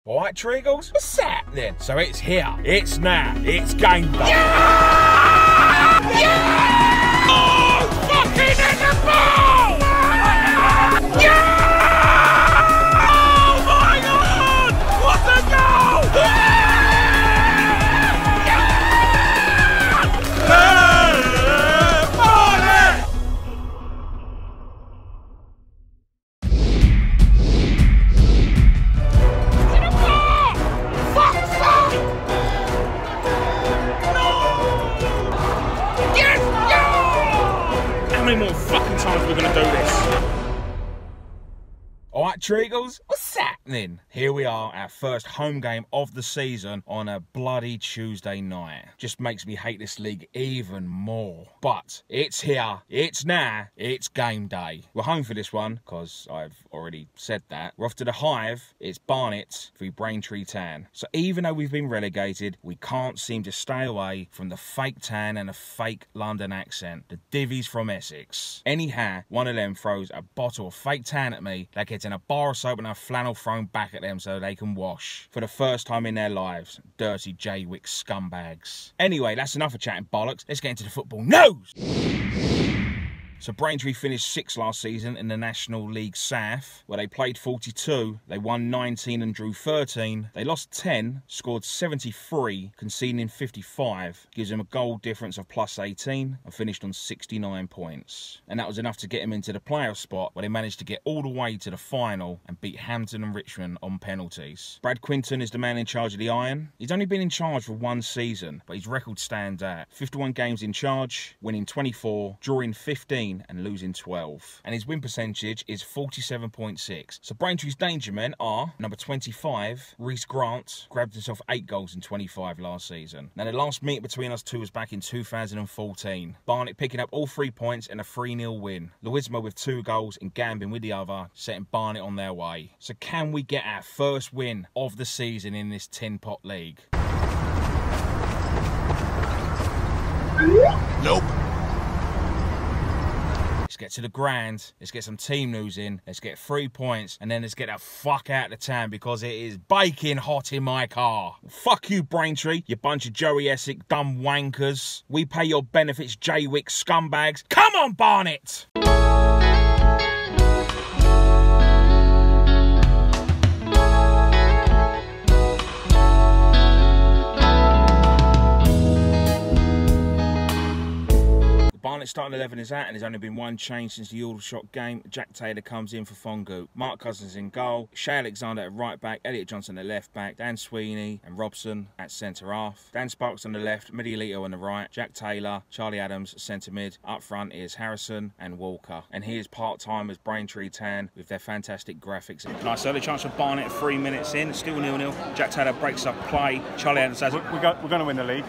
All right, Treagles, what's that then? So it's here, it's now, it's game day. Yeah! Yeah! Oh, fucking in the ball! Yeah! Oh my God! What a goal! Yeah! How many more fucking times are we gonna do this? Alright, Treagles, what's happening? Here we are, our first home game of the season on a bloody Tuesday night. Just makes me hate this league even more. But it's here, it's now, it's game day. We're home for this one, because I've already said that. We're off to the Hive, it's Barnet v Braintree Town. So even though we've been relegated, we can't seem to stay away from the fake tan and a fake London accent. The divvies from Essex. Anyhow, one of them throws a bottle of fake tan at me, that gets in a bar of soap and a flannel thrown back at them so they can wash. For the first time in their lives. Dirty Jaywick scumbags. Anyway, that's enough of chatting bollocks. Let's get into the football news! So Braintree finished 6th last season in the National League South, where they played 42, they won 19 and drew 13, they lost 10, scored 73, conceding 55, gives them a goal difference of plus 18, and finished on 69 points. And that was enough to get them into the playoff spot, where they managed to get all the way to the final and beat Hampton and Richmond on penalties. Brad Quinton is the man in charge of the Iron. He's only been in charge for one season, but his record stands out. 51 games in charge, winning 24, drawing 15, and losing 12. And his win percentage is 47.6. So Braintree's danger men are number 25, Reece Grant, grabbed himself 8 goals in 25 last season. Now the last meet between us two was back in 2014. Barnet picking up all 3 points and a 3-0 win. Louisma with 2 goals and Gambin with the other, setting Barnet on their way. So can we get our first win of the season in this tin pot league? Nope. Let's get to the ground, let's get some team news in, let's get 3 points, and then let's get the fuck out of the town because it is baking hot in my car. Fuck you, Braintree, you bunch of Joey Essex dumb wankers. We pay your benefits, Jaywick scumbags. Come on, Barnet! Barnet's starting 11 is out, and there's only been one change since the Aldershot game. Jack Taylor comes in for Fongu. Mark Cousins in goal. Shay Alexander at right back. Elliot Johnson at left back. Dan Sweeney and Robson at centre half. Dan Sparks on the left. Midialito on the right. Jack Taylor, Charlie Adams centre mid. Up front is Harrison and Walker. And here's part-time as Braintree Town with their fantastic graphics. Nice early chance for Barnet 3 minutes in. Still 0-0. Jack Taylor breaks up play. Charlie Adams has We're going to win the league.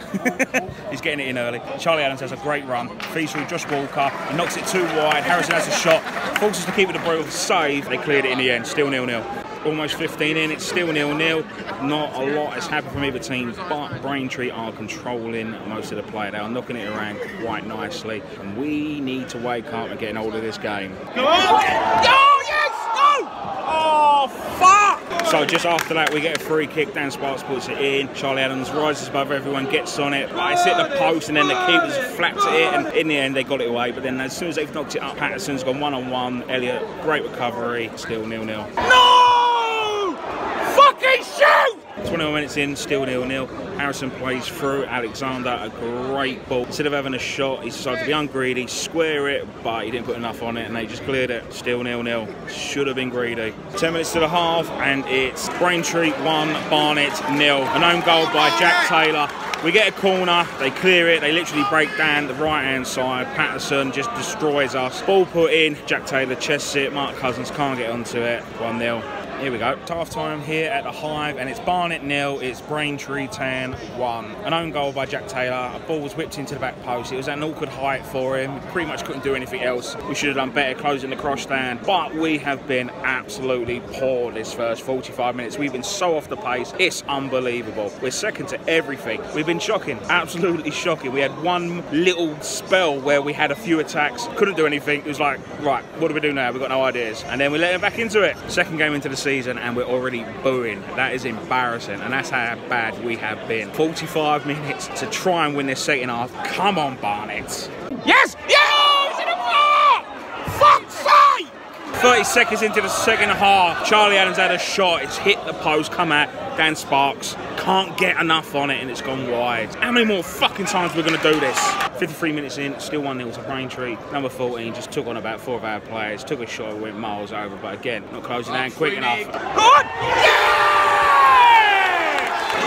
He's getting it in early. Charlie Adams has a great run. Feeds through Josh Walker. He knocks it too wide. Harrison has a shot. Forces the keeper to break with a save. They cleared it in the end. Still 0-0. Almost 15 in. It's still 0-0. Not a lot has happened from either team, but Braintree are controlling most of the play. They are knocking it around quite nicely, and we need to wake up and get an hold of this game. Go! Go! Yes! Go! Oh, fuck! So just after that, we get a free kick. Dan Sparks puts it in. Charlie Adams rises above everyone, gets on it. It's hit the post, and then the keepers flapped at it, and in the end, they got it away. But then as soon as they've knocked it up, Patterson's gone one-on-one. Elliot, great recovery. Still 0-0. No! Fucking shoot! 21 minutes in, still 0-0. Harrison plays through. Alexander, a great ball. Instead of having a shot, he decided to be ungreedy, square it, but he didn't put enough on it, and they just cleared it. Still 0-0. Should have been greedy. 10 minutes to the half, and it's Braintree 1, Barnet 0. An own goal by Jack Taylor. We get a corner, they clear it, they literally break down the right-hand side. Patterson just destroys us. Ball put in, Jack Taylor chests it. Mark Cousins can't get onto it. 1-0. Here we go. Half time here at the Hive, and it's Barnet 0, it's Braintree Town 1. An own goal by Jack Taylor. A ball was whipped into the back post. It was at an awkward height for him. Pretty much couldn't do anything else. We should have done better closing the cross stand, but we have been absolutely poor this first 45 minutes. We've been so off the pace. It's unbelievable. We're second to everything. We've been shocking. Absolutely shocking. We had one little spell where we had a few attacks. Couldn't do anything. It was like, right, what do we do now? We've got no ideas. And then we let him back into it. Second game into the season and we're already booing. That is embarrassing, and that's how bad we have been. 45 minutes to try and win this second half. Come on, Barnet. Yes! Yeah! He's in the bar! Fuck's sake! 30 seconds into the second half, Charlie Adams had a shot. It's hit the post, come out. Dan Sparks can't get enough on it and it's gone wide. How many more fucking times we're going to do this? 53 minutes in, still 1-0 to Braintree. Number 14 just took on about 4 of our players, took a shot, went miles over, but again, not closing down quick enough. Good! Yeah!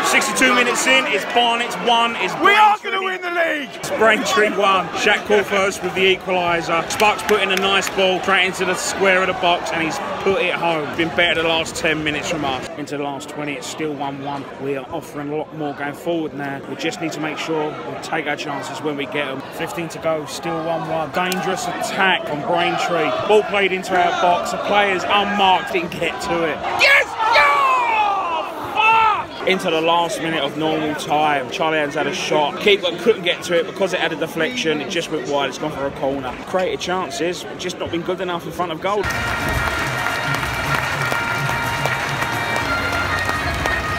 62 minutes in, it's Barnet's 1, it's We are going to win the league! It's Braintree 1. Shaq Corfurst with the equaliser. Sparks put in a nice ball straight into the square of the box and he's put it home. Been better the last 10 minutes from us. Into the last 20, it's still 1-1. We are offering a lot more going forward now. We just need to make sure we take our chances when we get them. 15 to go, still 1-1. Dangerous attack on Braintree. Ball played into our box. The players unmarked didn't get to it. Yes! Yeah! Into the last minute of normal time, Charlie Adams had a shot. Keeper couldn't get to it because it had a deflection. It just went wide. It's gone for a corner. Created chances, but just not been good enough in front of goal.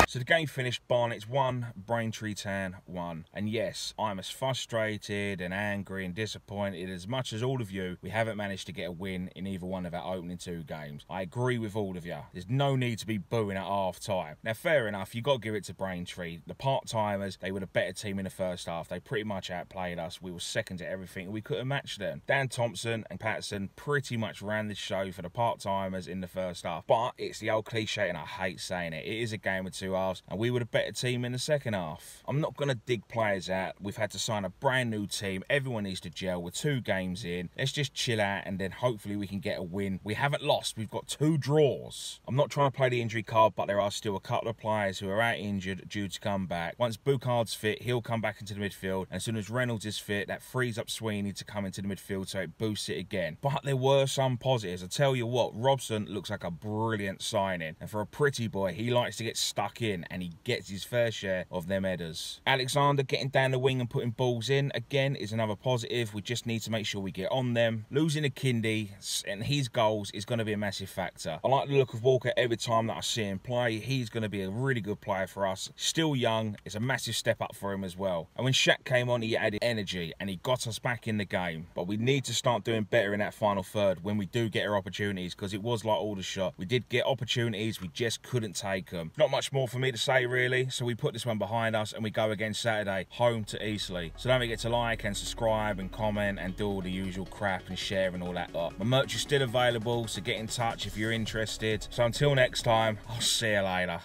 So the game finished Barnet's 1, Braintree Town 1. And yes, I'm as frustrated and angry and disappointed as much as all of you. We haven't managed to get a win in either one of our opening 2 games. I agree with all of you. There's no need to be booing at half time. Now, fair enough, you got to give it to Braintree. The part-timers, they were the better team in the first half. They pretty much outplayed us. We were second to everything and we couldn't match them. Dan Thompson and Patterson pretty much ran the show for the part-timers in the first half. But it's the old cliche and I hate saying it. It is a game of 2 halves. And we were the better team in the second half. I'm not going to dig players out. We've had to sign a brand new team. Everyone needs to gel. We're 2 games in. Let's just chill out and then hopefully we can get a win. We haven't lost. We've got 2 draws. I'm not trying to play the injury card, but there are still a couple of players who are out injured due to come back. Once Bucard's fit, he'll come back into the midfield. And as soon as Reynolds is fit, that frees up Sweeney to come into the midfield so it boosts it again. But there were some positives. I tell you what, Robson looks like a brilliant signing. And for a pretty boy, he likes to get stuck in and he gets his fair share of them headers. Alexander getting down the wing and putting balls in again is another positive. We just need to make sure we get on them. Losing a Kindy and his goals is going to be a massive factor. I like the look of Walker every time that I see him play. He's going to be a really good player for us. Still young. It's a massive step up for him as well. And when Shaq came on, he added energy and he got us back in the game. But we need to start doing better in that final third when we do get our opportunities, because it was like Aldershot. We did get opportunities, we just couldn't take them. Not much more for me to say really, so we put this one behind us and we go again Saturday home to Eastleigh. So don't forget to like and subscribe and comment and do all the usual crap and share and all that lot. My merch is still available, so get in touch if you're interested. So until next time, I'll see you later.